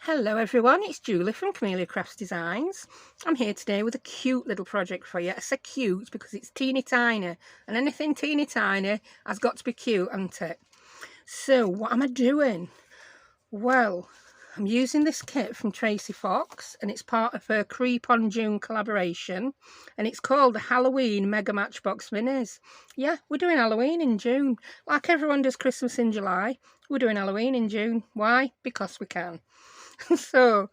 Hello everyone, it's Julie from Camelia Crafts Designs. I'm here today with a cute little project for you. I say cute because it's teeny tiny, and anything teeny tiny has got to be cute, hasn't it? So what am I doing? Well, I'm using this kit from Tracie Fox, and it's part of her Creeponjune collaboration, and it's called the Halloween Mega Matchbox Minis. Yeah, we're doing Halloween in June. Like everyone does Christmas in July, we're doing Halloween in June. Why? Because we can. So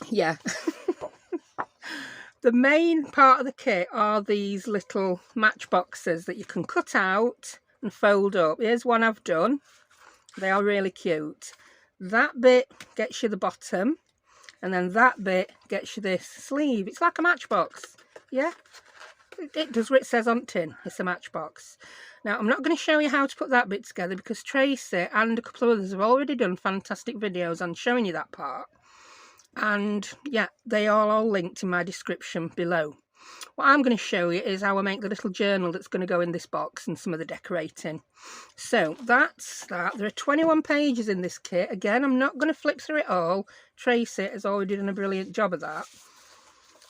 yeah. The main part of the kit are these little matchboxes that you can cut out and fold up. Here's one I've done. They are really cute. That bit gets you the bottom, and then that bit gets you this sleeve. It's like a matchbox. Yeah, it does what it says on tin. It's a matchbox. Now, I'm not going to show you how to put that bit together because Tracie and a couple of others have already done fantastic videos on showing you that part. And yeah, they are all linked in my description below. What I'm going to show you is how I make the little journal that's going to go in this box and some of the decorating. So that's that. There are 21 pages in this kit. Again, I'm not going to flip through it all. Tracie has already done a brilliant job of that.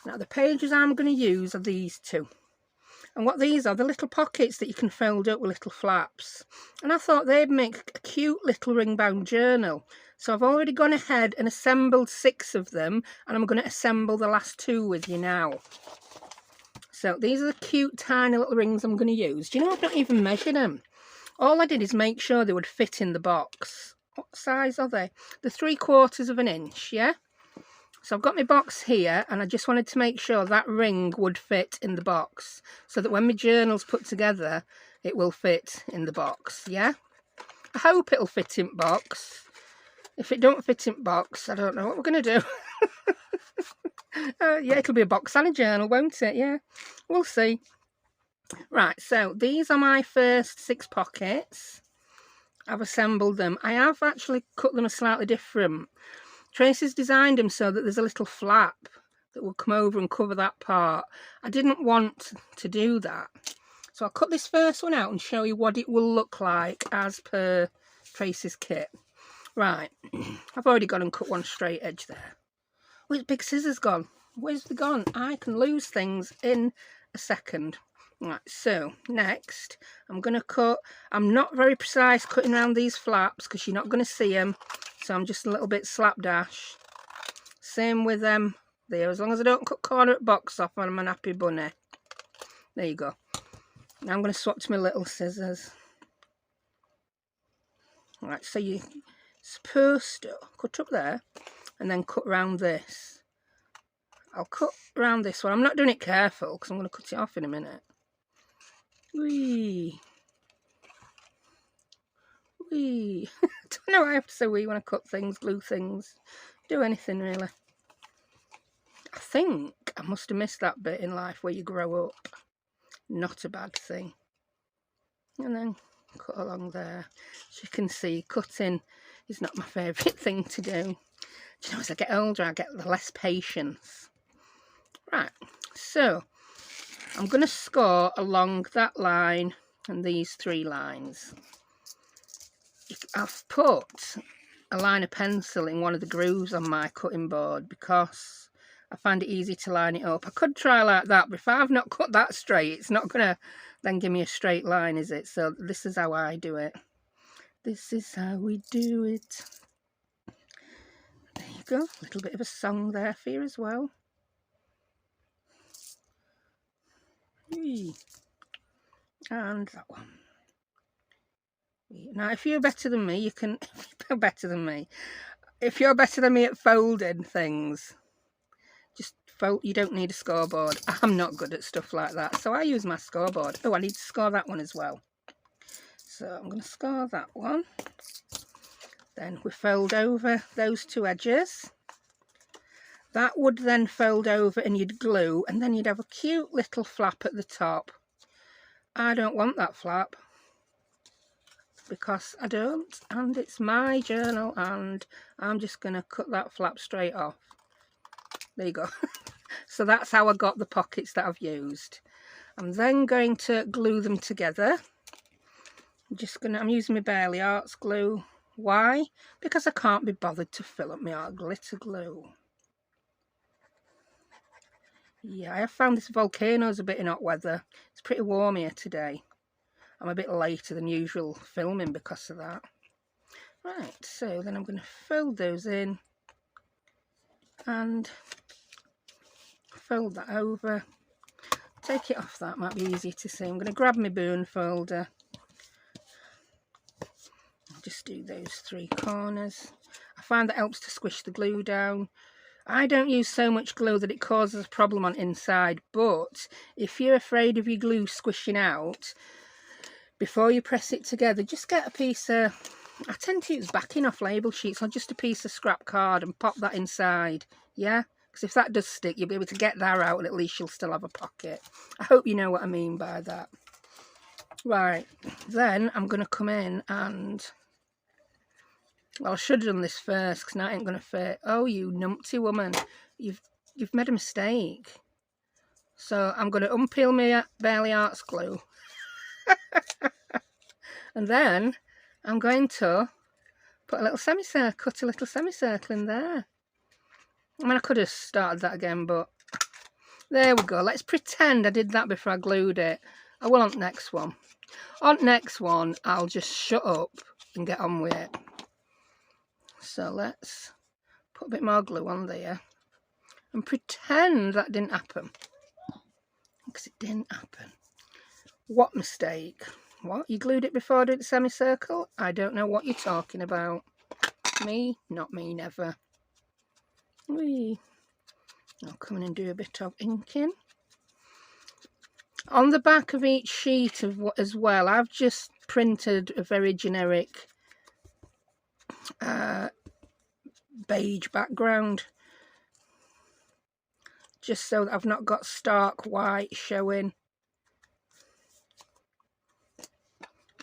Now, the pages I'm going to use are these two. And what these are, the little pockets that you can fold up with little flaps. And I thought they'd make a cute little ring-bound journal. So I've already gone ahead and assembled 6 of them, and I'm going to assemble the last 2 with you now. So these are the cute tiny little rings I'm going to use. Do you know, I've not even measured them. All I did is make sure they would fit in the box. What size are they? They're 3/4 of an inch, yeah? So I've got my box here, and I just wanted to make sure that ring would fit in the box so that when my journal's put together, it will fit in the box, yeah? I hope it'll fit in box. If it don't fit in box, I don't know what we're going to do. Yeah, it'll be a box and a journal, won't it? Yeah, we'll see. Right, so these are my first 6 pockets. I've assembled them. I have actually cut them a slightly different. Tracie's designed them so that there's a little flap that will come over and cover that part. I didn't want to do that. So I'll cut this first one out and show you what it will look like as per Tracie's kit. Right, I've already gone and cut one straight edge there. Where's big scissors gone? Where's they gone? I can lose things in a second. Right, so next I'm going to cut. I'm not very precise cutting around these flaps because you're not going to see them. So I'm just a little bit slapdash. Same with them there. As long as I don't cut corner at box off, I'm an happy bunny. There you go. Now I'm going to swap to my little scissors. Right, so you're supposed to cut up there and then cut around this. I'll cut around this one. I'm not doing it careful because I'm going to cut it off in a minute. Wee. Wee. I don't know why I have to say wee when I cut things, glue things, do anything really. I think I must have missed that bit in life where you grow up. Not a bad thing. And then cut along there. As you can see, cutting is not my favourite thing to do. Do you know, as I get older, I get less patience. Right, so I'm going to score along that line and these 3 lines. I've put a line of pencil in one of the grooves on my cutting board because I find it easy to line it up. I could try like that, but if I've not cut that straight, it's not going to then give me a straight line, is it? So this is how I do it. This is how we do it. There you go. A little bit of a song there for you as well. And that one. Now, if you're better than me, you can better than me. If you're better than me at folding things, just fold. You don't need a scoreboard. I'm not good at stuff like that, so I use my scoreboard. Oh, I need to score that one as well. So I'm going to score that one. Then we fold over those 2 edges. That would then fold over and you'd glue, and then you'd have a cute little flap at the top. I don't want that flap because I don't, and it's my journal, and I'm just going to cut that flap straight off. There you go. So that's how I got the pockets that I've used. I'm then going to glue them together. I'm using my Barely Arts glue Why? Because I can't be bothered to fill up my art glitter glue. Yeah, I have found this volcano's a bit in hot weather. It's pretty warm here today. I'm a bit later than usual filming because of that. Right, so then I'm going to fold those in and fold that over. Take it off, that might be easier to see. I'm going to grab my bone folder. I'll just do those 3 corners. I find that helps to squish the glue down. I don't use so much glue that it causes a problem on inside, but if you're afraid of your glue squishing out, before you press it together, just get a piece of, I tend to use backing off label sheets, or just a piece of scrap card and pop that inside, yeah? Because if that does stick, you'll be able to get that out and at least you'll still have a pocket. I hope you know what I mean by that. Right, then I'm going to come in and, well, I should have done this first because now it ain't going to fit. Oh, you numpty woman, you've made a mistake. So I'm going to unpeel my Barely Arts glue. And then I'm going to put a little semicircle, cut a little semicircle in there. I mean, I could have started that again, but there we go. Let's pretend I did that before I glued it. I will on the next one. On the next one, I'll just shut up and get on with it. So let's put a bit more glue on there and pretend that didn't happen. Because it didn't happen. What mistake? What? You glued it before I did the semicircle? I don't know what you're talking about. Me? Not me, never. Whee. I'll come in and do a bit of inking. On the back of each sheet as well, I've just printed a very generic beige background. Just so that I've not got stark white showing.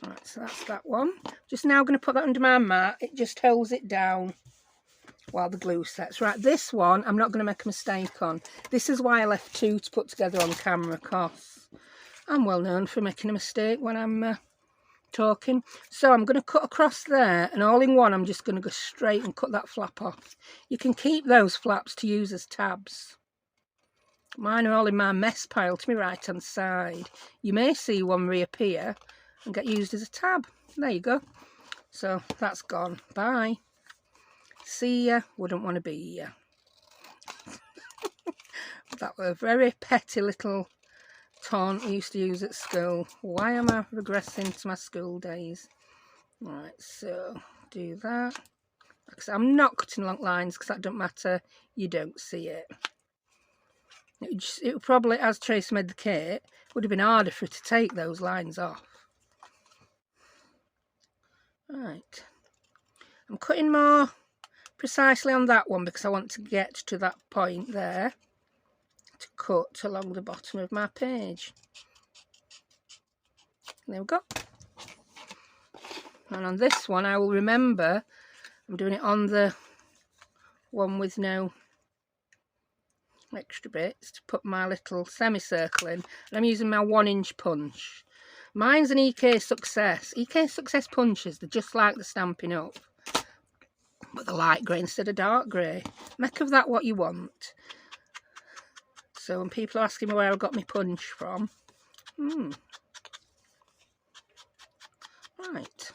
Right, so that's that one. Just now going to put that under my mat. It just holds it down while the glue sets. Right, this one I'm not going to make a mistake on. This is why I left 2 to put together on camera, because I'm well known for making a mistake when I'm talking. So I'm going to cut across there, and all in one I'm just going to go straight and cut that flap off. You can keep those flaps to use as tabs. Mine are all in my mess pile to my right hand side. You may see one reappear and get used as a tab. There you go. So that's gone. Bye. See ya. Wouldn't want to be ya. That were a very petty little taunt I used to use at school. Why am I regressing to my school days? Right, so do that. Because I'm not cutting long lines because that don't matter. You don't see it. It would probably, as Tracy made the kit, would have been harder for her to take those lines off. Right. I'm cutting more precisely on that one because I want to get to that point there to cut along the bottom of my page. There we go. And on this one I will remember I'm doing it on the one with no extra bits to put my little semicircle in, and I'm using my 1-inch punch. Mine's an EK Success. EK Success punches, they're just like the Stampin' Up, but they're light grey instead of dark grey. Make of that what you want. So when people are asking me where I got my punch from, right,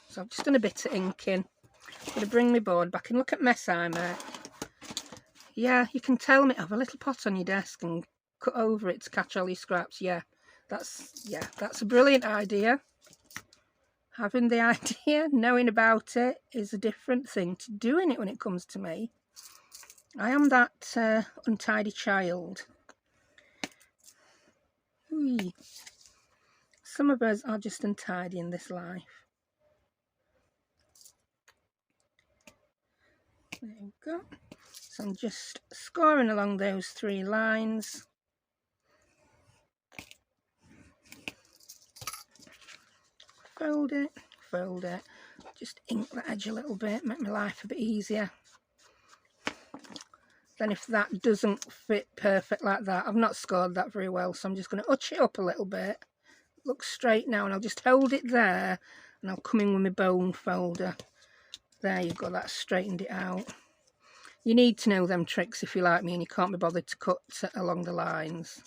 so I've just done a bit of inking. I'm going to bring my board back and look at mess I made. Yeah, you can tell me, have a little pot on your desk and cut over it to catch all your scraps. Yeah, that's a brilliant idea. Having the idea, knowing about it is a different thing to doing it when it comes to me. I am that untidy child. Whee. Some of us are just untidy in this life. There we go. So I'm just scoring along those 3 lines. Fold it, fold it. Just ink the edge a little bit, make my life a bit easier. Then if that doesn't fit perfect like that, I've not scored that very well, so I'm just going to hutch it up a little bit. Look straight now, and I'll just hold it there, and I'll come in with my bone folder There you go, that's straightened it out. You need to know them tricks if you're like me and you can't be bothered to cut along the lines.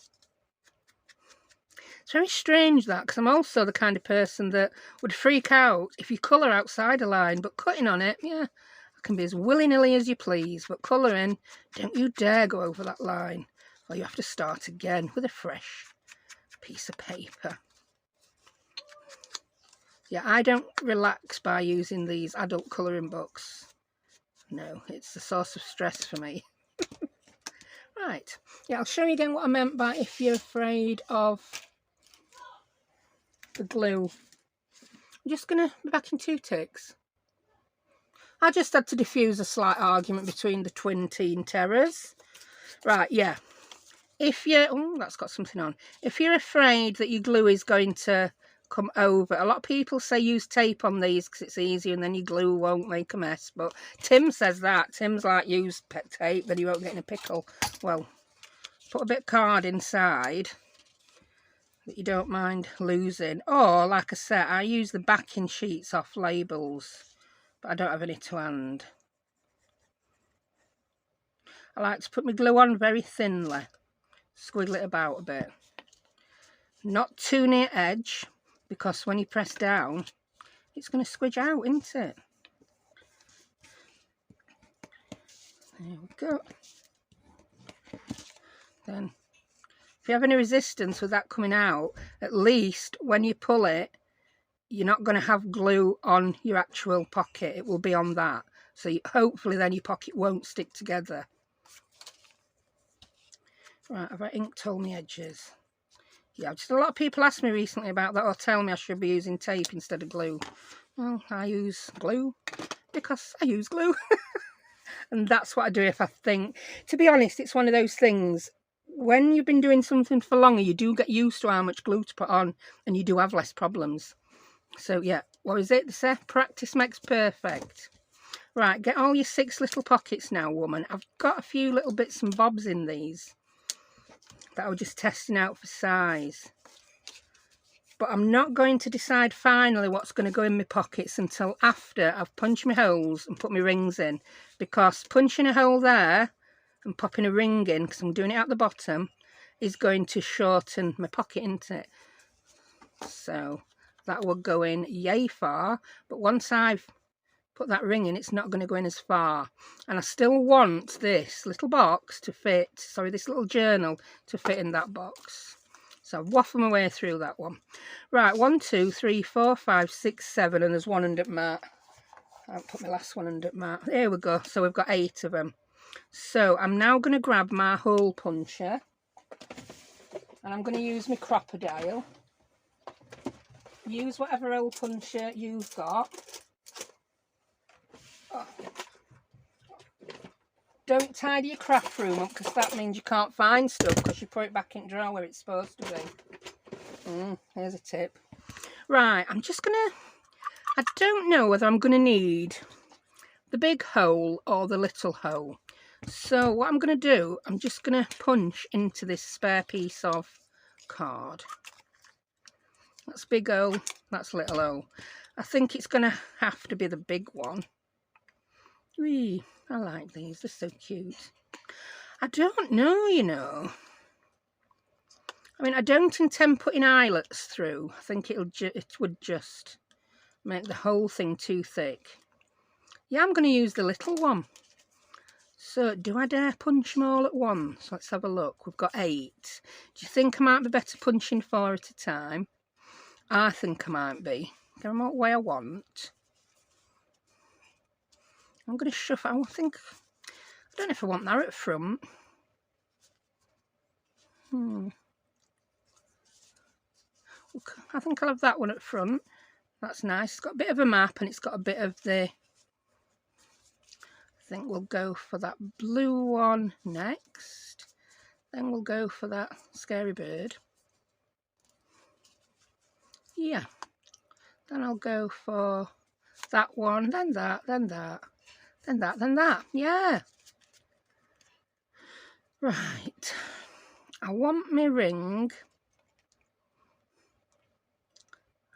It's very strange that, because I'm also the kind of person that would freak out if you colour outside a line, but cutting on it, yeah, I can be as willy-nilly as you please, but colouring, don't you dare go over that line, or you have to start again with a fresh piece of paper. Yeah, I don't relax by using these adult colouring books. No, it's a source of stress for me. Right, yeah, I'll show you again what I meant by if you're afraid of the glue. I'm just going to be back in 2 ticks. I just had to diffuse a slight argument between the twin teen terrors. Right, yeah. If you're... Oh, that's got something on. If you're afraid that your glue is going to come over, a lot of people say use tape on these because it's easier and then your glue won't make a mess. But Tim says that. Tim's like, use tape, then you won't get in a pickle. Well, put a bit of card inside that you don't mind losing. Or, like I said, I use the backing sheets off labels, but I don't have any to hand. I like to put my glue on very thinly, squiggle it about a bit. Not too near edge, because when you press down, it's going to squidge out, isn't it? There we go. Then, if you have any resistance with that coming out, at least when you pull it, you're not going to have glue on your actual pocket. It will be on that. So hopefully then your pocket won't stick together. Right, have I inked all my edges? Yeah, just a lot of people ask me recently about that, or tell me I should be using tape instead of glue. Well, I use glue because I use glue. And that's what I do if I think. To be honest, it's one of those things, when you've been doing something for longer, you do get used to how much glue to put on, and you do have less problems. So yeah, what is it? They say practice makes perfect. Right, get all your 6 little pockets now, woman. I've got a few little bits and bobs in these that I was just testing out for size. But I'm not going to decide finally what's going to go in my pockets until after I've punched my holes and put my rings in. Because punching a hole there and popping a ring in, because I'm doing it at the bottom, is going to shorten my pocket, isn't it? So that will go in yay far. But once I've put that ring in, it's not going to go in as far. And I still want this little box to fit, sorry, this little journal to fit in that box. So I've waffled my way through that one. Right, 1, 2, 3, 4, 5, 6, 7, and there's one under mat. I haven't put my last one under mat. There we go. So we've got 8 of them. So I'm now going to grab my hole puncher, and I'm going to use my crocodile. Use whatever hole puncher you've got. Oh. Don't tidy your craft room up, because that means you can't find stuff because you put it back in the drawer where it's supposed to be. Here's a tip. Right, I'm just gonna, I don't know whether I'm gonna need the big hole or the little hole. So what I'm gonna do, I'm just gonna punch into this spare piece of card. That's big hole, that's little hole. I think it's gonna have to be the big one. Whee, I like these, they're so cute. I don't know, you know. I mean, I don't intend putting eyelets through. I think it would just make the whole thing too thick. Yeah, I'm going to use the little one. So, do I dare punch them all at once? Let's have a look. We've got 8. Do you think I might be better punching 4 at a time? I think I might be. Get them all the way I want. I'm going to shuffle. I don't know if I want that at front. I think I'll have that one at front. That's nice. It's got a bit of a map and it's got a bit of the... I think we'll go for that blue one next. Then we'll go for that scary bird. Yeah. Then I'll go for that one, then that, then that, then that, then that. Yeah. Right. I want my ring.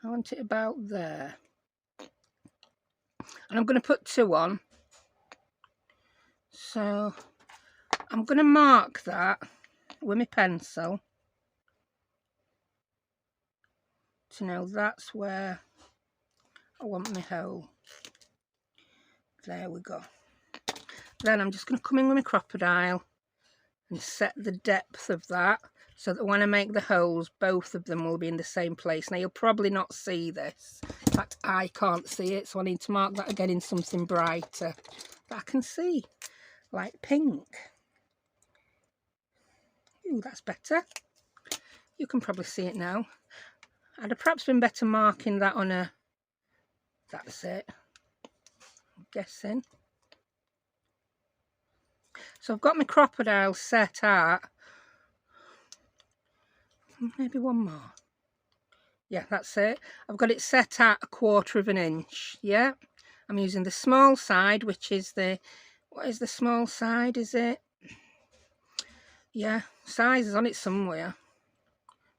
I want it about there. And I'm going to put 2 on. So I'm going to mark that with my pencil to know that's where I want my hole. There we go. Then I'm just going to come in with my crocodile and set the depth of that so that when I make the holes, both of them will be in the same place. Now, you'll probably not see this. In fact, I can't see it, so I need to mark that again in something brighter that I can see, like pink. Ooh, that's better. You can probably see it now. I'd have perhaps been better marking that on a... That's it. I'm guessing. So I've got my crocodile set at... Maybe one more. Yeah, that's it. I've got it set at 1/4 of an inch. Yeah. I'm using the small side, which is the... What is the small side, is it? Yeah, size is on it somewhere.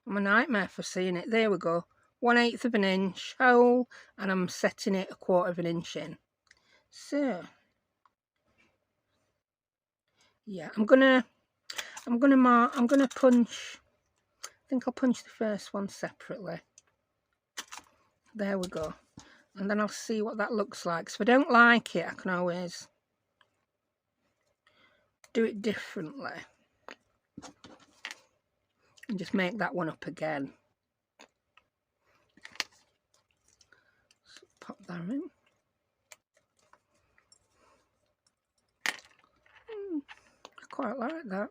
I'm a nightmare for seeing it. There we go. 1/8 of an inch hole, and I'm setting it 1/4 of an inch in. So, yeah, I'm gonna punch. I think I'll punch the first one separately. There we go. And then I'll see what that looks like. So if I don't like it, I can always do it differently. And just make that one up again. So pop that in. I quite like that.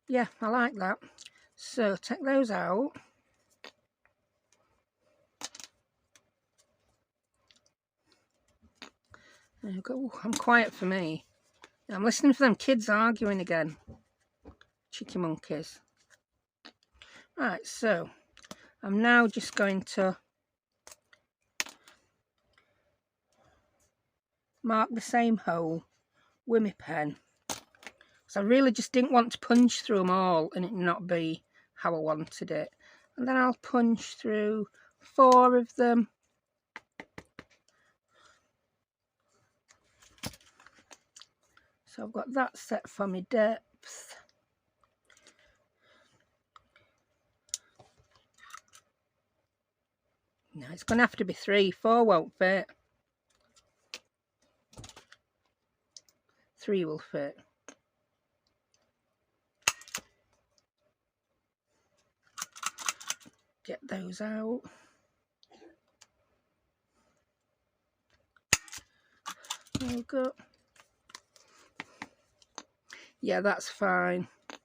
Yeah, I like that. So take those out. There you go. Ooh, I'm quiet for me. I'm listening for them kids arguing again. Cheeky monkeys. Right, so I'm now just going to mark the same hole with my pen. So I really just didn't want to punch through them all and it not be how I wanted it. And then I'll punch through 4 of them. So I've got that set for my depth. No, it's going to have to be 3. 4 won't fit. 3 will fit. Get those out. There we go. Yeah, that's fine. I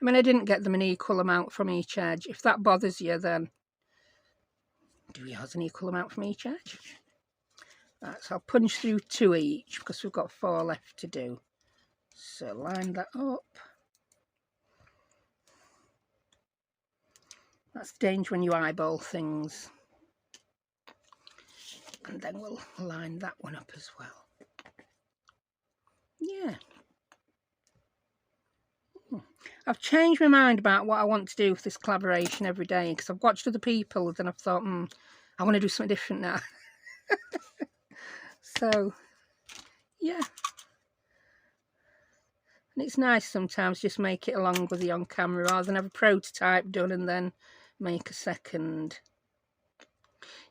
mean, I didn't get them an equal amount from each edge. If that bothers you, then do yours an equal amount from each edge. Right, so I'll punch through 2 each because we've got 4 left to do. So line that up. That's the danger when you eyeball things. And then we'll line that one up as well. Yeah. I've changed my mind about what I want to do with this collaboration every day because I've watched other people's and I've thought, I want to do something different now. So, yeah. And it's nice sometimes just make it along with you on camera rather than have a prototype done and then make a second.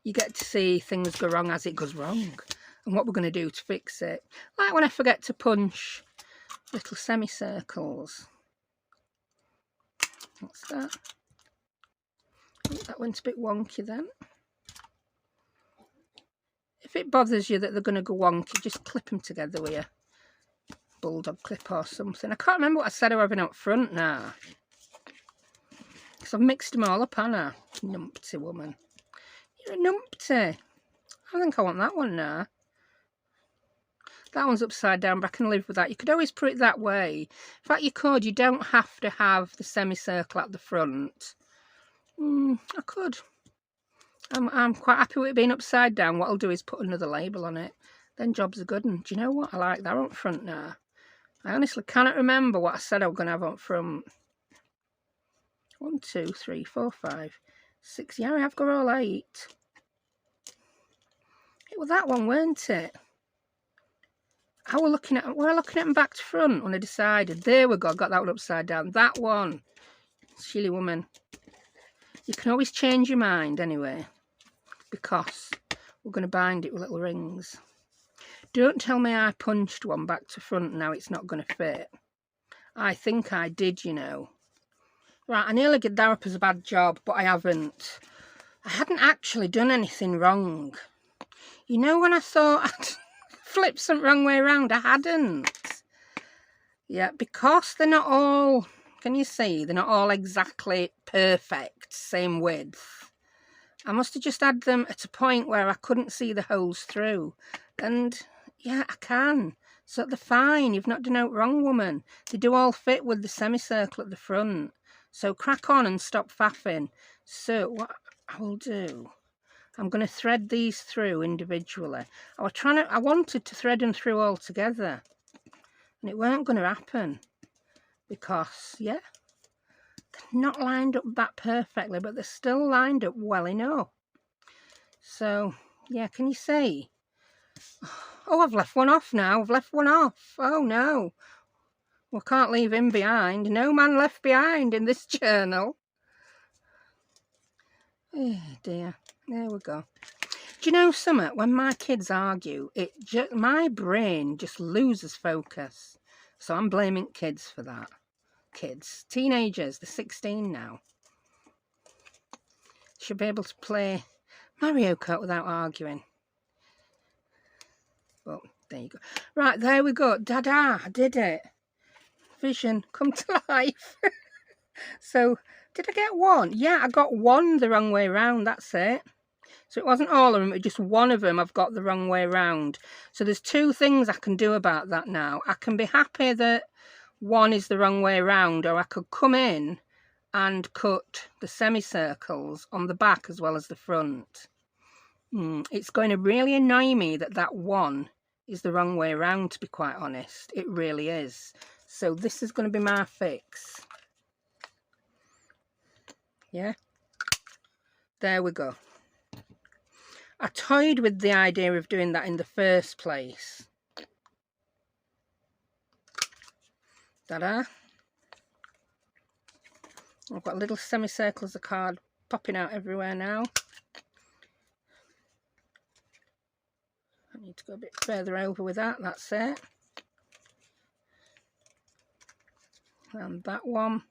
You get to see things go wrong as it goes wrong and what we're going to do to fix it. Like when I forget to punch little semicircles. What's that? Oh, that went a bit wonky then. If it bothers you that they're going to go wonky, just clip them together with a bulldog clip or something. I can't remember what I said over up front now. Because I've mixed them all up, haven't I? Numpty woman. You're a numpty. I think I want that one now. That one's upside down, but I can live with that. You could always put it that way. In fact, you could. You don't have to have the semicircle at the front. I could. I'm quite happy with it being upside down. What I'll do is put another label on it. Then jobs are good. And do you know what? I like that up front now. I honestly cannot remember what I said I was going to have up front. 1, 2, 3, 4, 5, 6. Yeah, I have got all 8. It was that one, weren't it? We're looking at them back to front when I decided. There we go, got that one upside down. That one. Silly woman. You can always change your mind anyway, because we're going to bind it with little rings. Don't tell me I punched one back to front, now it's not going to fit. I think I did, you know. Right, I nearly did that up as a bad job, but I haven't. I hadn't actually done anything wrong. You know, when I thought I'd flipped something wrong way around, I hadn't. Yeah, because they're not all, can you see, they're not all exactly perfect, same width. I must have just had them at a point where I couldn't see the holes through. And yeah, I can. So they're fine. You've not done out wrong, woman. They do all fit with the semicircle at the front. So crack on and stop faffing. So what I will do, I'm going to thread these through individually. I wanted to thread them through all together, and it weren't going to happen because, yeah, they're not lined up that perfectly, but they're still lined up well enough. So, yeah, can you see? Oh, I've left one off now. I've left one off. Oh, no. Well, can't leave him behind. No man left behind in this journal. Oh, dear. There we go. Do you know something? When my kids argue, my brain just loses focus. So I'm blaming kids for that. Kids. Teenagers. They're 16 now. Should be able to play Mario Kart without arguing. Well, there you go. Right, there we go. Dada, I did it. Vision come to life. So, did I get one? Yeah, I got one the wrong way around. That's it. So it wasn't all of them, it was just one of them I've got the wrong way around. So there's two things I can do about that now. I can be happy that one is the wrong way around, or I could come in and cut the semicircles on the back as well as the front. It's going to really annoy me that one is the wrong way around, to be quite honest. It really is. So this is going to be my fix. Yeah. There we go. I toyed with the idea of doing that in the first place. Ta-da. I've got little semicircles of card popping out everywhere now. I need to go a bit further over with that. That's it. And that one.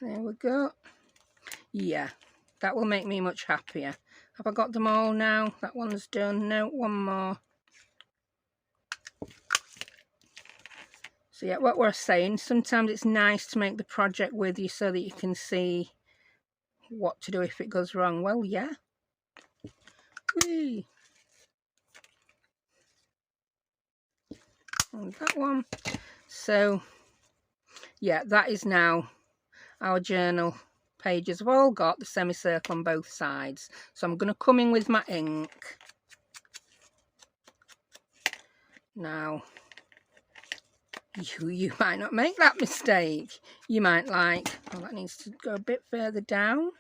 There we go. Yeah, that will make me much happier. Have I got them all now? That one's done. No, one more. So yeah, what we're saying, sometimes it's nice to make the project with you so that you can see what to do if it goes wrong. Well, yeah. Whee. And that one. So yeah, that is now our journal pages. Have all got the semicircle on both sides. So I'm going to come in with my ink. Now, you might not make that mistake. You might like, oh, that needs to go a bit further down.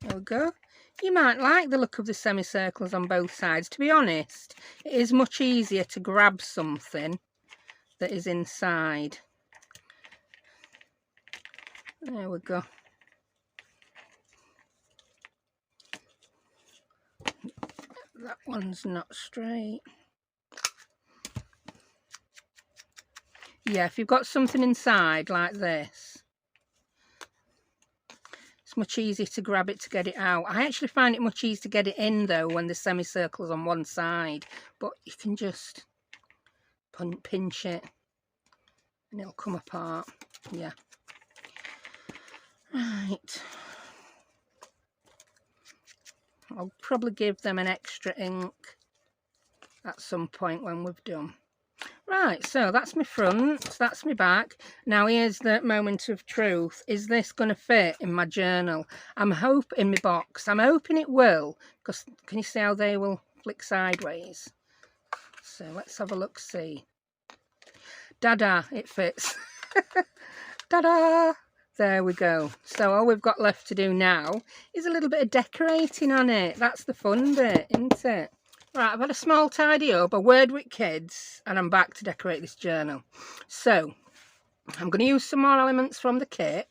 There we go. You might like the look of the semicircles on both sides. To be honest, it is much easier to grab something that is inside. There we go. That one's not straight. Yeah, if you've got something inside like this, it's much easier to grab it to get it out. I actually find it much easier to get it in though when the semicircle's on one side, but you can just pinch it and it'll come apart. Yeah. Right. I'll probably give them an extra ink at some point when we've done. Right, so that's my front, that's my back. Now here's the moment of truth. Is this going to fit in my journal? In my box. I'm hoping it will, because can you see how they will flick sideways? So let's have a look, see. Dada, it fits. Ta-da! There we go. So all we've got left to do now is a little bit of decorating on it. That's the fun bit, isn't it? Right, I've had a small tidy up, a word with kids, and I'm back to decorate this journal. So I'm going to use some more elements from the kit.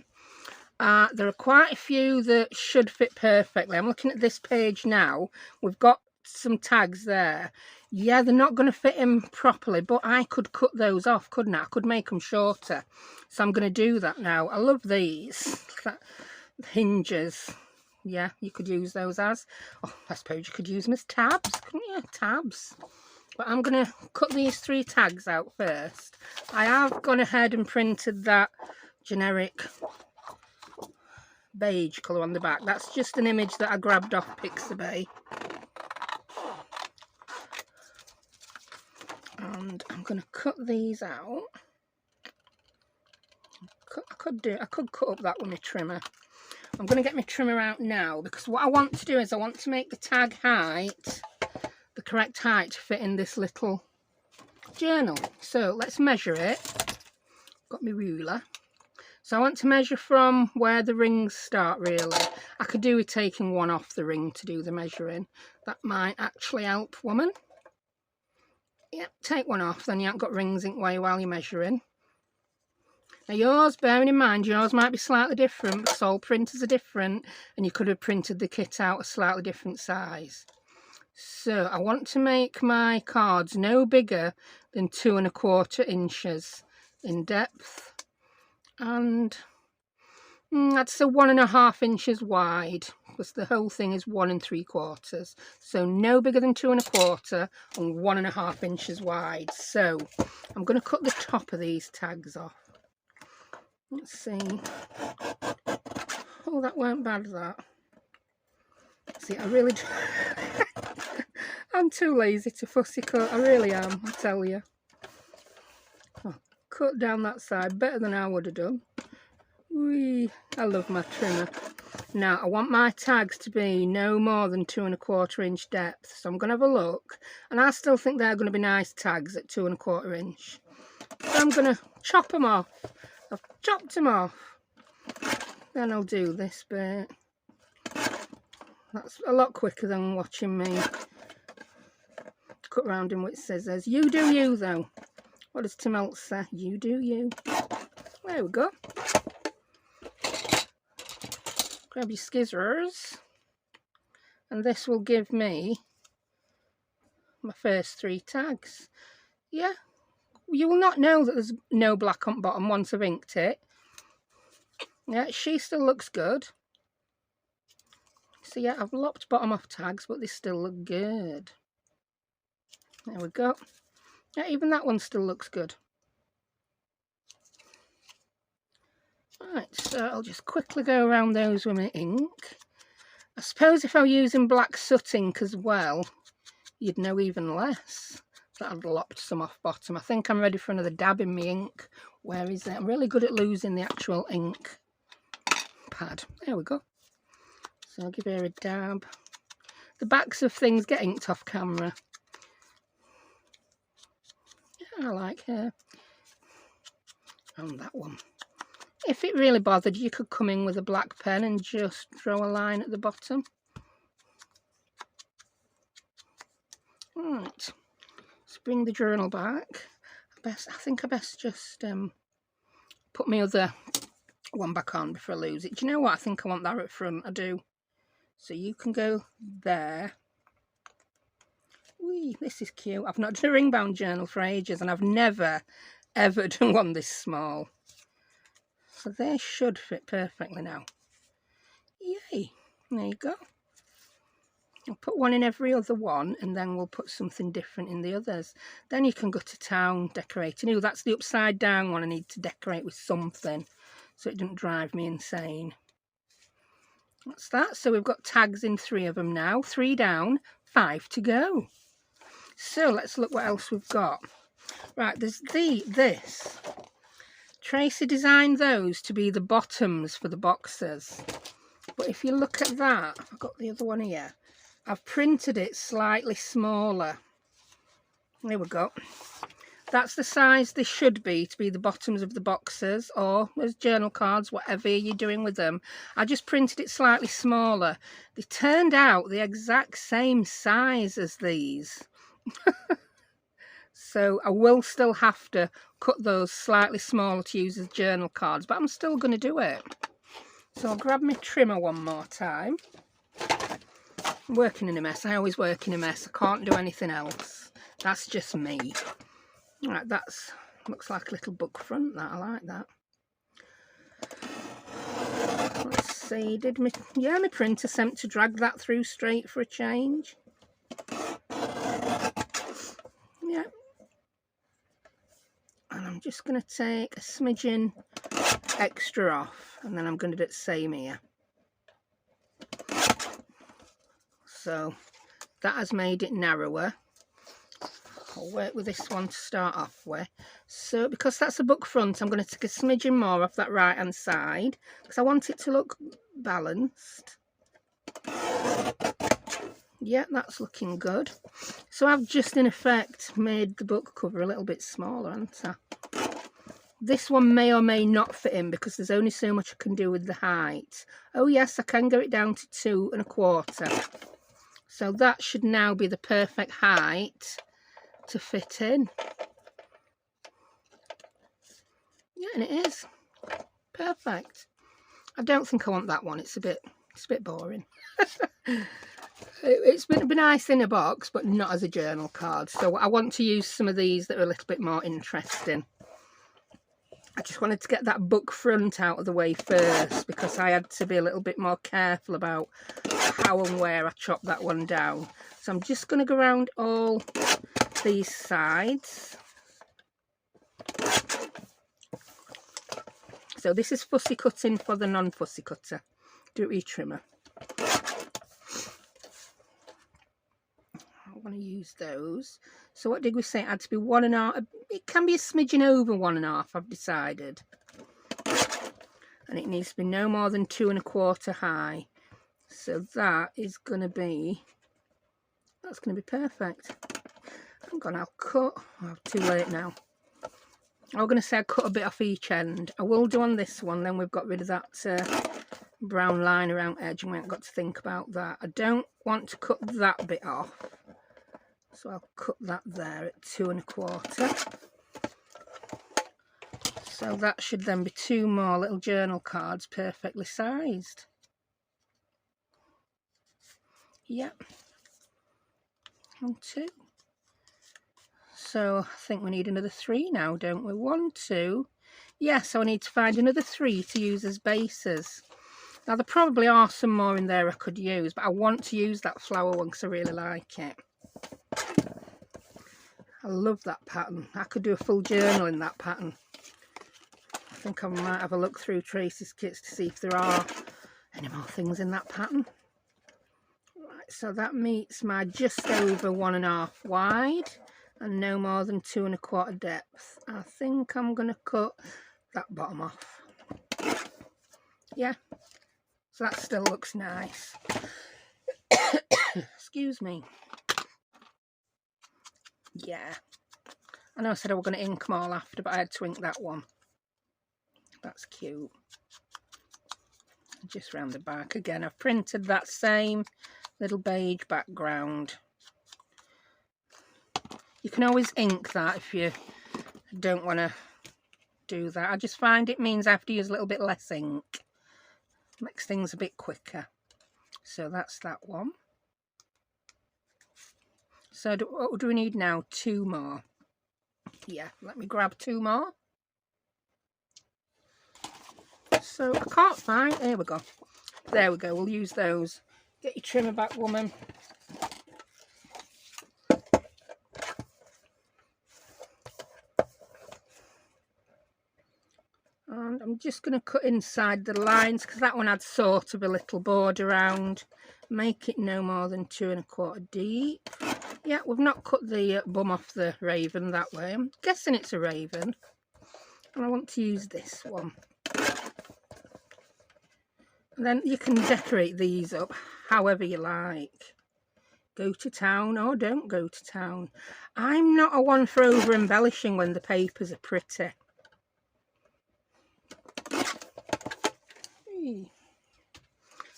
There are quite a few that should fit perfectly. I'm looking at this page now. We've got some tags there. Yeah, they're not going to fit in properly, but I could cut those off, couldn't I? I could make them shorter. So I'm going to do that now. I love these hinges. Yeah, you could use those as, oh, I suppose you could use them as tabs, couldn't you? Tabs. But I'm going to cut these 3 tags out first. I have gone ahead and printed that generic beige colour on the back. That's just an image that I grabbed off Pixabay. And I'm going to cut these out. I could cut up that with my trimmer. I'm going to get my trimmer out now, because what I want to do is I want to make the tag height the correct height to fit in this little journal. So let's measure it. Got my ruler. So I want to measure from where the rings start, really. I could do with taking one off the ring to do the measuring. That might actually help, woman. Yep, take one off, then you haven't got rings in the way while you're measuring. Now yours, bearing in mind, yours might be slightly different because all printers are different, and you could have printed the kit out a slightly different size. So I want to make my cards no bigger than 2 1/4 inches in depth, and I'd say 1 1/2 inches wide, because the whole thing is 1 3/4. So no bigger than 2 1/4 and 1 1/2 inches wide. So I'm going to cut the top of these tags off. Let's see. Oh, that weren't bad, that. See, I really do. I'm too lazy to fussy cut. I really am, I tell you. Oh, cut down that side better than I would have done. Whee, I love my trimmer. Now, I want my tags to be no more than 2 1/4 inch depth. So I'm going to have a look. And I still think they're going to be nice tags at 2 1/4 inch. So I'm going to chop them off. I've chopped them off. Then I'll do this bit. That's a lot quicker than watching me cut round him with scissors. You do you, though. What does Tim else say? You do you. There we go. Grab your scissors. And this will give me my first 3 tags. Yeah. You will not know that there's no black on bottom once I've inked it. Yeah, she still looks good. So yeah, I've lopped bottom off tags, but they still look good. There we go. Yeah, even that one still looks good. Right, so I'll just quickly go around those with my ink. I suppose if I were using black soot ink as well, you'd know even less that I'd lopped some off bottom. I think I'm ready for another dab in my ink. Where is it? I'm really good at losing the actual ink pad. There we go. So I'll give her a dab. The backs of things get inked off camera. Yeah, I like her. And that one. If it really bothered, you could come in with a black pen and just draw a line at the bottom. Right. Let's bring the journal back. I think I best just put my other one back on before I lose it. Do you know what? I think I want that at front. I do. So you can go there. Whee, this is cute. I've not done a ring bound journal for ages, and I've never ever done one this small. So they should fit perfectly now. Yay. There you go. I'll put one in every other one, and then we'll put something different in the others. Then you can go to town decorating. Ooh, that's the upside down one I need to decorate with something so it doesn't drive me insane. That's that. So we've got tags in 3 of them now. 3 down, 5 to go. So let's look what else we've got. Right, there's this. Tracie designed those to be the bottoms for the boxes. But if you look at that, I've got the other one here. I've printed it slightly smaller. There we go. That's the size they should be to be the bottoms of the boxes or as journal cards, whatever you're doing with them. I just printed it slightly smaller. They turned out the exact same size as these. So I will still have to cut those slightly smaller to use as journal cards, but I'm still going to do it. So I'll grab my trimmer one more time. I'm working in a mess. I always work in a mess. I can't do anything else. That's just me. Right, that's looks like a little book front. That I like that. Let's see. Did my my printer attempt to drag that through straight for a change? Yeah. And I'm just going to take a smidgen extra off, and then I'm going to do the same here. So that has made it narrower. I'll work with this one to start off with. So because that's a book front, I'm going to take a smidgen more off that right hand side because I want it to look balanced. Yeah, that's looking good. So I've just in effect made the book cover a little bit smaller, haven't I? This one may or may not fit in because there's only so much I can do with the height. Oh yes, I can get it down to 2 1/4. So that should now be the perfect height to fit in. Yeah, and it is perfect. I don't think I want that one. It's a bit boring. It's been nice in a box, but not as a journal card. So I want to use some of these that are a little bit more interesting. I just wanted to get that book front out of the way first because I had to be a little bit more careful about how and where I chop that one down. So I'm just going to go around all these sides. So this is fussy cutting for the non-fussy cutter. Do it with your trimmer. I want to use those. So what did we say? It had to be 1 1/2. It can be a smidgen over 1 1/2, I've decided. And it needs to be no more than 2 1/4 high. So that is going to be, that's going to be perfect. I'll cut. Oh, too late now. I was going to say I'd cut a bit off each end. I will do on this one, then we've got rid of that brown line around edge and we haven't got to think about that. I don't want to cut that bit off. So I'll cut that there at 2 1/4. So that should then be 2 more little journal cards perfectly sized. Yep. And 2. So I think we need another 3 now, don't we? 1, 2. Yes, so I need to find another 3 to use as bases. Now there probably are some more in there I could use, but I want to use that flower one because I really like it. I love that pattern. I could do a full journal in that pattern. I think I might have a look through Tracie's kits to see if there are any more things in that pattern. Right, so that meets my just over 1 1/2 wide and no more than 2 1/4 depth. I think I'm going to cut that bottom off. Yeah, so that still looks nice. Excuse me. Yeah, I know I said I was going to ink them all after, but I had to ink that one. That's cute. Just round the back again, I've printed that same little beige background. You can always ink that if you don't want to do that. I just find it means I have to use a little bit less ink. Makes things a bit quicker. So that's that one. So what do we need now? 2 more. Yeah, let me grab 2 more. So I can't find, there we go. There we go, we'll use those. Get your trimmer back, woman. And I'm just going to cut inside the lines because that one had sort of a little border around. Make it no more than 2 1/4 deep. Yeah, we've not cut the bum off the raven that way. I'm guessing it's a raven. And I want to use this one. And then you can decorate these up however you like. Go to town or don't go to town. I'm not a one for over embellishing when the papers are pretty.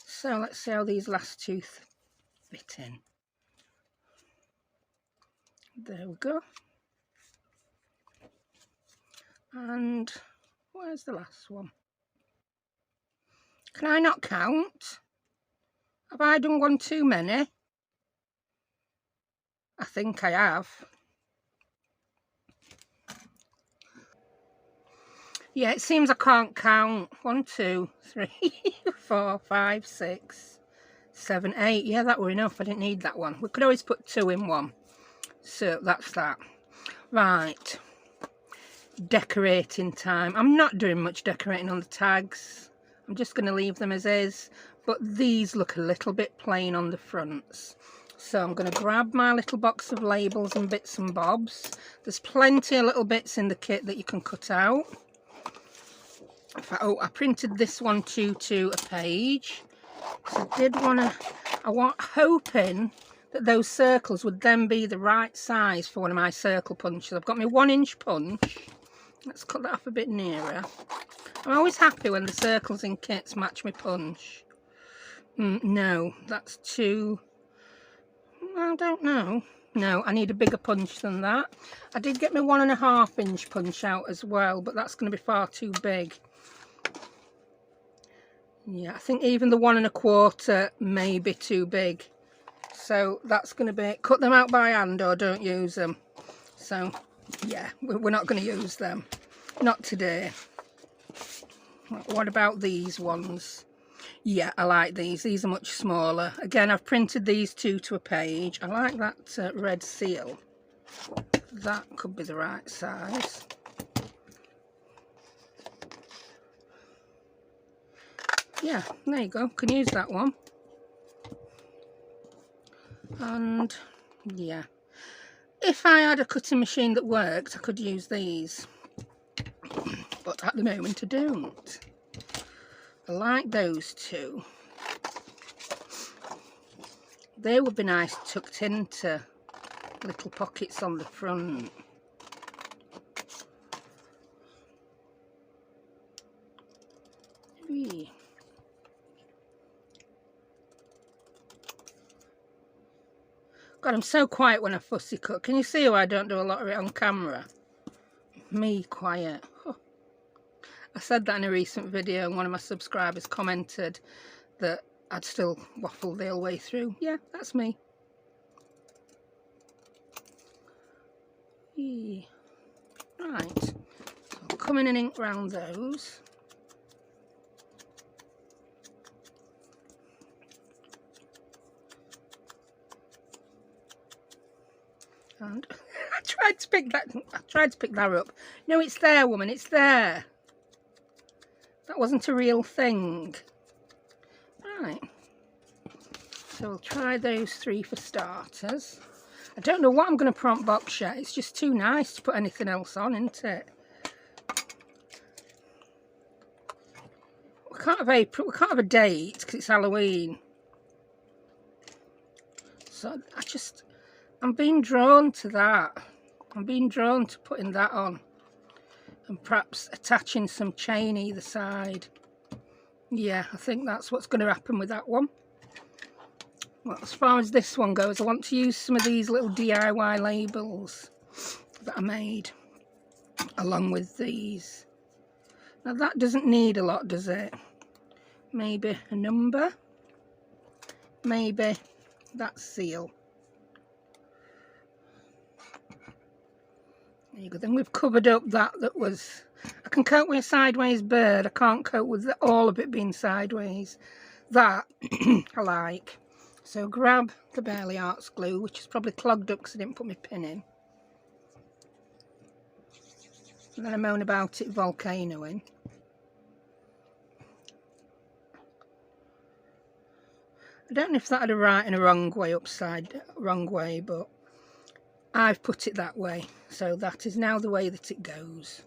So let's see how these last two fit in. There we go. And where's the last one? Can I not count? Have I done one too many? I think I have. Yeah, it seems I can't count. 1, 2, 3, 4, 5, 6, 7, 8. Yeah, that were enough. I didn't need that one. We could always put 2 in one. So that's that. Right. Decorating time. I'm not doing much decorating on the tags. I'm just going to leave them as is. But these look a little bit plain on the fronts. So I'm going to grab my little box of labels and bits and bobs. There's plenty of little bits in the kit that you can cut out. In fact, oh, I printed this one to a page. So I did want to, hoping that those circles would then be the right size for one of my circle punches. I've got my 1-inch punch. Let's cut that off a bit nearer. I'm always happy when the circles in kits match my punch. No, that's too... I don't know. No, I need a bigger punch than that. I did get my 1.5-inch punch out as well, but that's going to be far too big. Yeah, I think even the 1.25 may be too big. So that's going to be... Cut them out by hand or don't use them. So, yeah, we're not going to use them. Not today. What about these ones? Yeah, I like these. These are much smaller. Again, I've printed these two to a page. I like that red seal. That could be the right size. Yeah, there you go. Can use that one. And yeah, if I had a cutting machine that worked, I could use these. But at the moment I don't. I like those two. They would be nice tucked into little pockets on the front. Whee. God, I'm so quiet when I fussy cut. Can you see why I don't do a lot of it on camera? Me quiet. Oh. I said that in a recent video and one of my subscribers commented that I'd still waffle the whole way through. Yeah, that's me. Yeah. Right, so I'll come in and ink round those. And I tried to pick that up. No, it's there, woman, it's there. That wasn't a real thing. Right. So we'll try those 3 for starters. I don't know what I'm going to prompt box yet. It's just too nice to put anything else on, isn't it? We can't have April. We can't have a date because it's Halloween. So I'm being drawn to that. I'm being drawn to putting that on. And perhaps attaching some chain either side. Yeah, I think that's what's going to happen with that one. Well, as far as this one goes, I want to use some of these little DIY labels that I made along with these. Now that doesn't need a lot, does it? Maybe a number. Maybe that seal. There you go. Then we've covered up that was... I can coat with a sideways bird. I can't coat with all of it being sideways. That I like. So grab the Barely Arts glue, which is probably clogged up because I didn't put my pin in. And then I moan about it volcanoing. I don't know if that had a right and a wrong way wrong way, but I've put it that way. So that is now the way that it goes.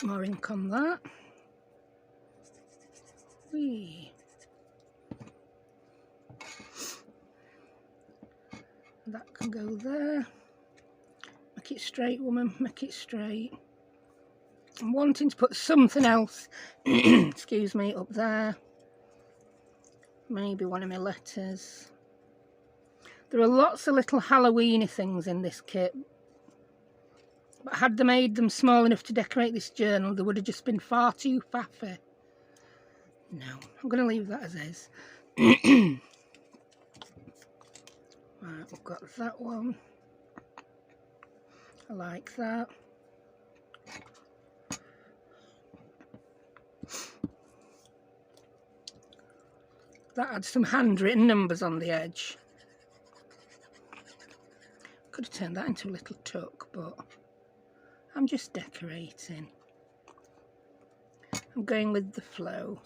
More ink on that. Whee. That can go there. Make it straight, woman, make it straight. I'm wanting to put something else, excuse me, up there. Maybe one of my letters. There are lots of little Halloween-y things in this kit. But had they made them small enough to decorate this journal, they would have just been far too faffy. No, I'm going to leave that as is. Right, we've got that one. I like that. That adds some handwritten numbers on the edge. Could have turned that into a little tuck, but I'm just decorating. I'm going with the flow.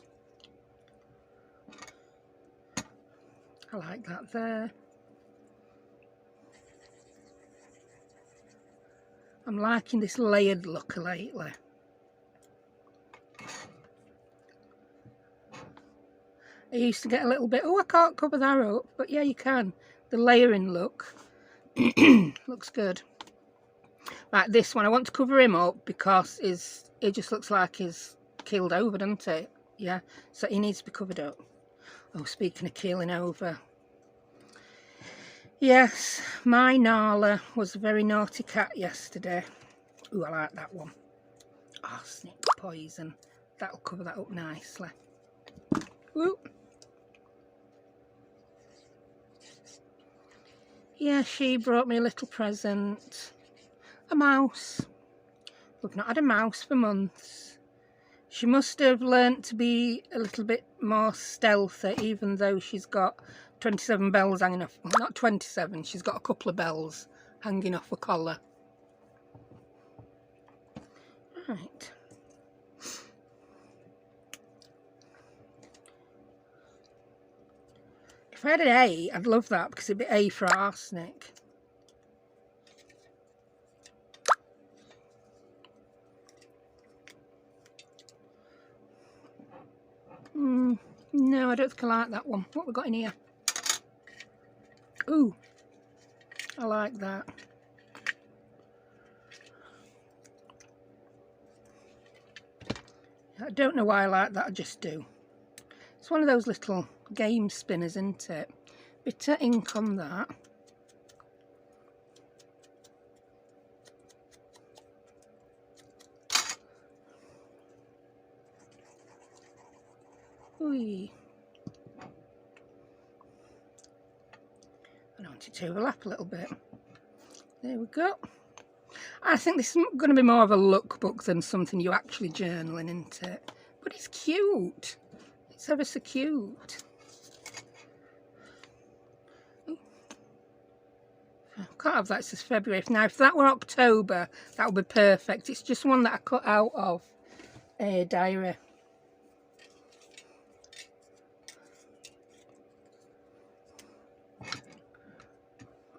I like that there. I'm liking this layered look lately. I used to get a little bit, oh, I can't cover that up, but yeah, you can. The layering look looks good. Like this one, I want to cover him up because it just looks like he's keeled over, doesn't it? Yeah, so he needs to be covered up. Oh, speaking of keeling over. Yes, my Nala was a very naughty cat yesterday. Ooh, I like that one. Arsenic poison. That'll cover that up nicely. Ooh. Yeah, she brought me a little present. A mouse. We've not had a mouse for months. She must have learnt to be a little bit more stealthy, even though she's got 27 bells hanging off. Well, not 27, she's got a couple of bells hanging off a collar. Right. If I had an A, I'd love that because it'd be A for arsenic. No, I don't think I like that one. What have we got in here? Ooh, I like that. I don't know why I like that, I just do. It's one of those little game spinners, isn't it? Bit of ink on that. Ooh. I want it to overlap a little bit. There we go. I think this is going to be more of a lookbook than something you actually journaling, isn't it? But it's cute. It's ever so cute. Can't have that, it says February. Now, if that were October, that would be perfect. It's just one that I cut out of a diary.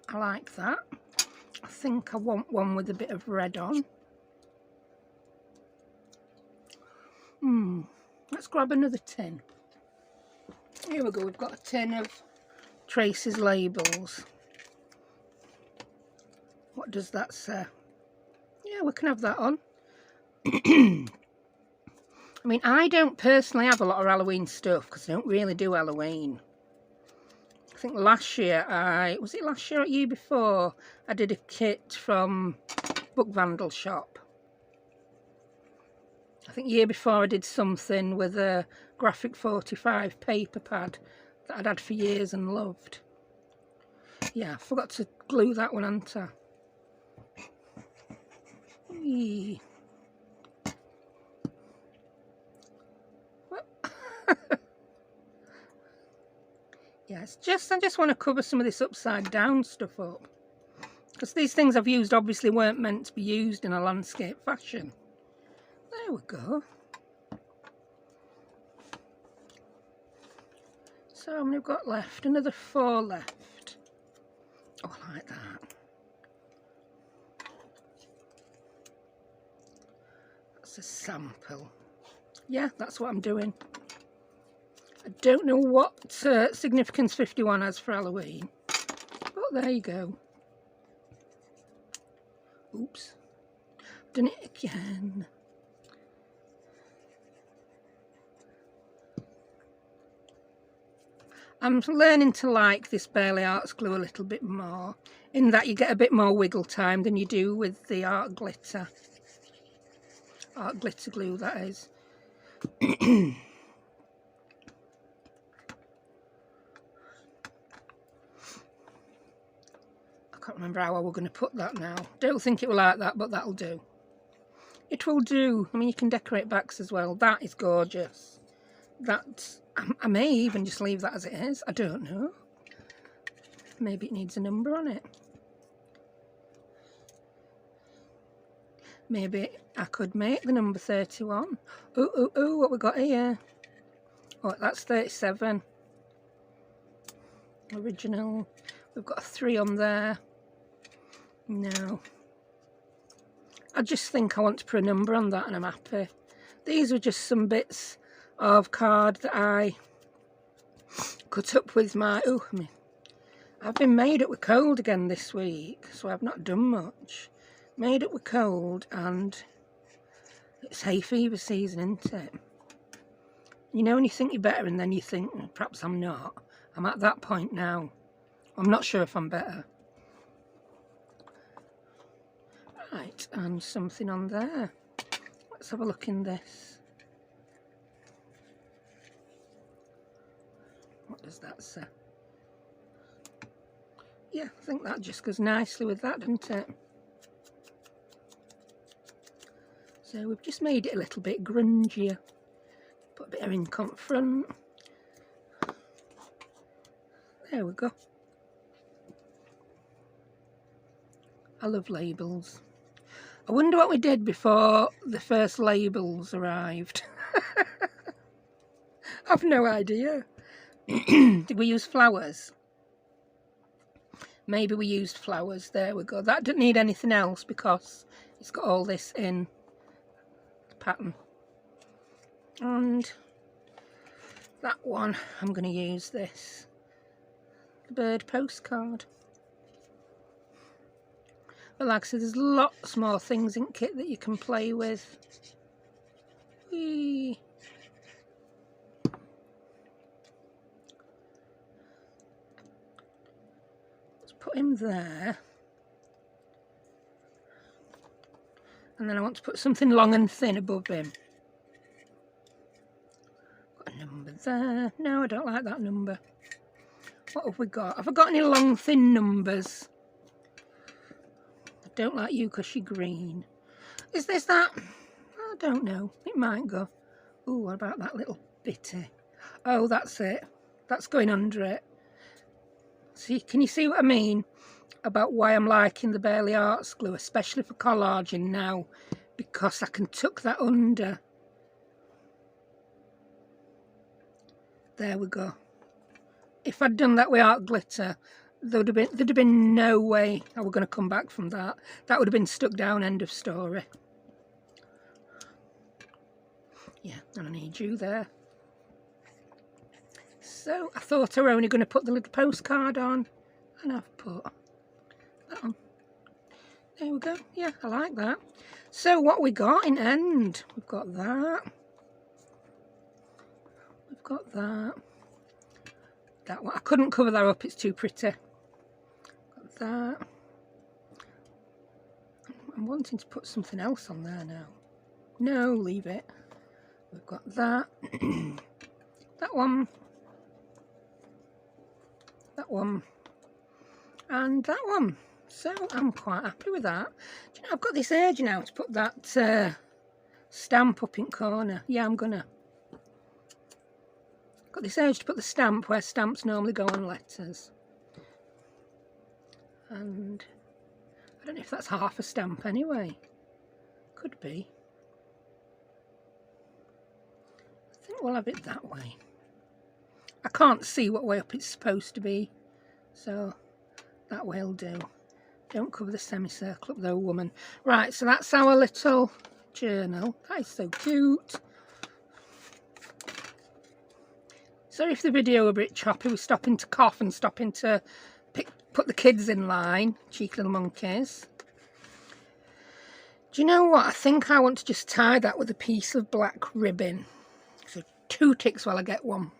I like that. I think I want one with a bit of red on. Let's grab another tin. Here we go, we've got a tin of Tracie's labels. What does that say? Yeah, we can have that on. I mean, I don't personally have a lot of Halloween stuff because I don't really do Halloween. I think last year, was it last year or year before, I did a kit from Book Vandal shop. I think year before I did something with a Graphic 45 paper pad that I'd had for years and loved. Yeah, I forgot to glue that one onto. Eee. Yeah, it's just, I just want to cover some of this upside down stuff up. Because these things I've used obviously weren't meant to be used in a landscape fashion. There we go. So how many have got left? Another 4 left. Oh, I like that. That's a sample. Yeah, that's what I'm doing. I don't know what significance 51 has for Halloween, but but there you go. Oops, done it again. I'm learning to like this Burley Arts glue a little bit more, in that you get a bit more wiggle time than you do with the art glitter glue, that is. I can't remember how I were going to put that now. Don't think it will like that, but that'll do. It will do. I mean, you can decorate backs as well. That is gorgeous. That, I may even just leave that as it is. I don't know. Maybe it needs a number on it. Maybe I could make the number 31. Ooh, what we got here? Oh, that's 37. Original. We've got a 3 on there. No. I just think I want to put a number on that and I'm happy. These are just some bits of card that I cut up with my... I've been made up with cold again this week, so I've not done much. Made up with cold, and it's hay fever season, isn't it? You know when you think you're better and then you think, perhaps I'm not. I'm at that point now. I'm not sure if I'm better. Right, and something on there. Let's have a look in this. What does that say? Yeah, I think that just goes nicely with that, doesn't it? So we've just made it a little bit grungier. Put a bit of ink on front. There we go. I love labels. I wonder what we did before the first labels arrived. I've no idea. Did we use flowers? Maybe we used flowers. There we go. That didn't need anything else because it's got all this in the pattern. And that one, I'm going to use this. The bird postcard. But like I said, there's lots more things in kit that you can play with. Whee! Let's put him there. And then I want to put something long and thin above him. Got a number there. No, I don't like that number. What have we got? Have I got any long, thin numbers? I don't like you because you're green. Is this that? I don't know. It might go. Ooh, what about that little bitty? Oh, that's it. That's going under it. See, can you see what I mean about why I'm liking the Burley Arts glue, especially for collaging now? Because I can tuck that under. There we go. If I'd done that with art glitter, there'd have been no way I were going to come back from that. That would have been stuck down, end of story. Yeah, and I need you there. So I thought I were only going to put the little postcard on, and I've put that on. There we go. Yeah, I like that. So what we got in end? We've got that. We've got that. That one. I couldn't cover that up, it's too pretty. Got that. I'm wanting to put something else on there now. No, leave it. We've got that. That one. That one. And that one. So I'm quite happy with that. Do you know, I've got this urge now to put that stamp up in corner. Yeah, I'm gonna. Got this urge to put the stamp where stamps normally go on letters. And I don't know if that's half a stamp anyway. Could be. I think we'll have it that way. I can't see what way up it's supposed to be, so that way'll do. Don't cover the semicircle up though, woman. Right, so that's our little journal. That is so cute. Sorry if the video were a bit choppy. We're stopping to cough and stopping to put the kids in line, cheeky little monkeys. Do you know what? I think I want to just tie that with a piece of black ribbon. So 2 ticks while I get one.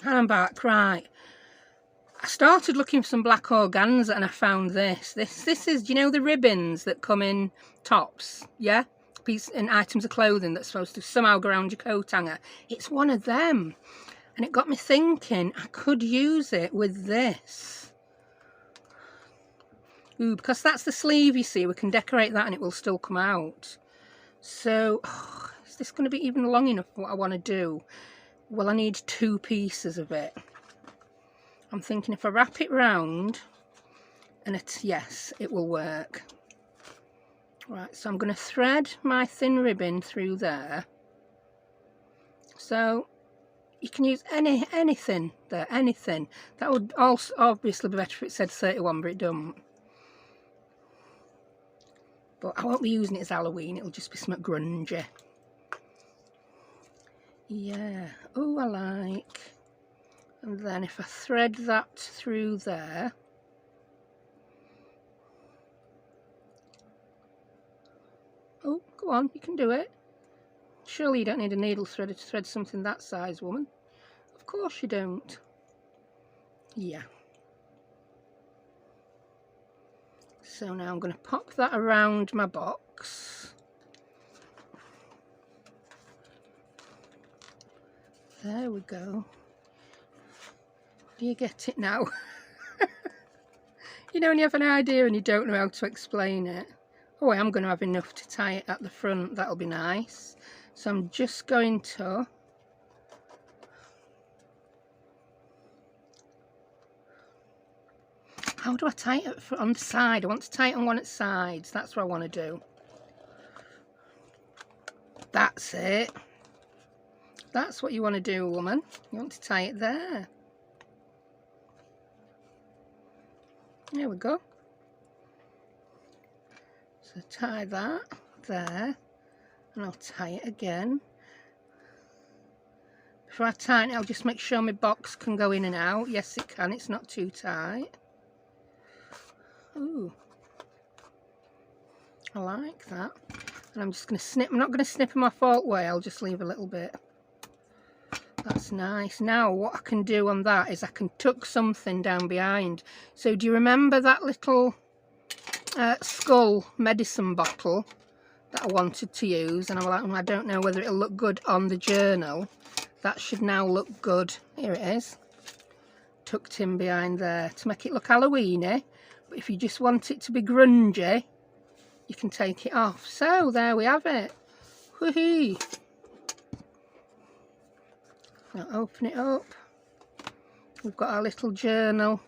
And I'm back, right. I started looking for some black organza and I found this. This is, do you know the ribbons that come in tops? Yeah? In items of clothing that's supposed to somehow go around your coat hanger. It's one of them. And it got me thinking I could use it with this. Ooh, because that's the sleeve, you see, we can decorate that and it will still come out. So, is this going to be even long enough for what I want to do? Well, I need 2 pieces of it. I'm thinking if I wrap it round, and yes, it will work. Right, so I'm going to thread my thin ribbon through there. So, you can use anything there, anything. That would also obviously be better if it said 31, but it don't. But I won't be using it as Halloween, it'll just be something grungy. Yeah, oh, I like. And then if I thread that through there. Oh, go on, you can do it. Surely you don't need a needle threader to thread something that size, woman. Of course you don't. Yeah. So now I'm going to pop that around my box. There we go. Do you get it now? You know when you have an idea and you don't know how to explain it. Oh, I am going to have enough to tie it at the front. That'll be nice. So I'm just going to... How do I tie it on the side? I want to tie it on one of the sides. That's what I want to do. That's it. That's what you want to do, woman. You want to tie it there. There we go. So tie that there. And I'll tie it again. Before I tighten it, I'll just make sure my box can go in and out. Yes, it can. It's not too tight. Ooh. I like that. And I'm just going to snip. I'm not going to snip them off all the way. I'll just leave a little bit. That's nice. Now what I can do on that is I can tuck something down behind. So do you remember that little skull medicine bottle that I wanted to use? And I'm like, I don't know whether it'll look good on the journal. That should now look good. Here it is. Tucked in behind there to make it look Halloweeny. But if you just want it to be grungy, you can take it off. So there we have it. Woohoo! Now open it up. We've got our little journal,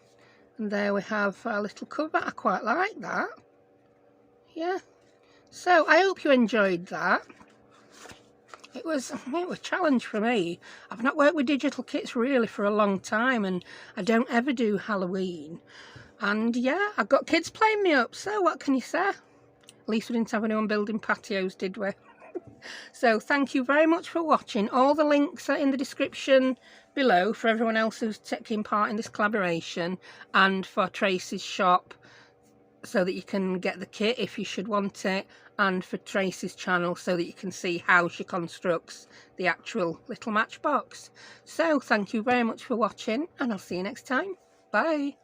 and there we have our little cover. I quite like that. Yeah. So I hope you enjoyed that. It was a challenge for me. I've not worked with digital kits really for a long time, and I don't ever do Halloween. And yeah, I've got kids playing me up, so what can you say? At least we didn't have anyone building patios, did we? So thank you very much for watching. All the links are in the description below for everyone else who's taking part in this collaboration, and for Tracie's shop so that you can get the kit if you should want it, and for Tracie's channel so that you can see how she constructs the actual little matchbox. So thank you very much for watching, and I'll see you next time. Bye.